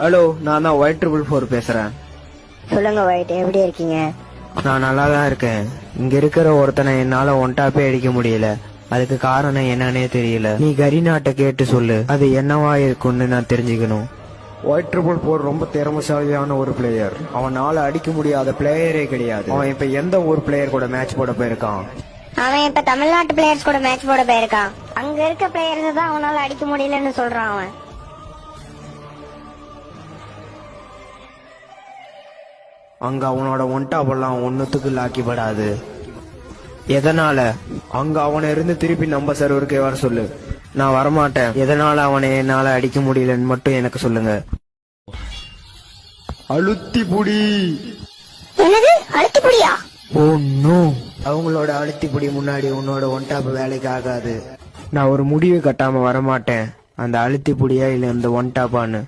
Hello, நான் தான் Y444 பேசுறேன். சொல்லுங்க ஒயிட், எப்படி இருக்கீங்க? நான் நல்லா தான் இருக்கேன். இங்க இருக்கிற ஒருத்தனை என்னால ஒன்டாப்பே அடிக்க முடியல. அதுக்கு காரணம் என்னன்னே தெரியல. நீ கரிநாட்டை கேட்டு சொல்லு, அது என்னவா இருக்கும்னு நான் தெரிஞ்சுக்கணும். Y444 ரொம்ப திறமைசாலியான ஒரு பிளேயர். அவனால அடிக்க முடியாத பிளேயரே கிடையாது. அவன் இப்ப எந்த ஒரு பிளேயர் கூட மேட்ச் போட போயிருக்கான்? அவன் இப்ப தமிழ்நாட்டு பிளேயர்ஸ் கூட மேட்ச் போட போயிருக்கான். அங்க இருக்க பிளேயர்ஸ் தான் அவனால அடிக்க முடியலன்னு சொல்றான் அவன். அங்க அவனோட ஒன்டாப்பெல்லாம் ஒன்னுத்துக்கு லாக்கிப்படாது. எதனால? அங்க அவனை இருந்து திருப்பி நம்ம சர்வருக்கே வர சொல்லு. நான் வரமாட்டேன். எதனால அவனை என்னால அடிக்க முடியலன்னு மட்டும் எனக்கு சொல்லுங்க. அழுத்தி புடி. என்னது அழுத்தி புடியா? ஓ நோ, அவங்களோட அழுத்தி புடி முன்னாடி உன்னோட ஒன்டாப் வேலைக்கு ஆகாது. நான் ஒரு முடிவு கட்டாம வரமாட்டேன். அந்த அழுத்தி புடியா இல்ல இந்த ஒன்டாப்பான்னு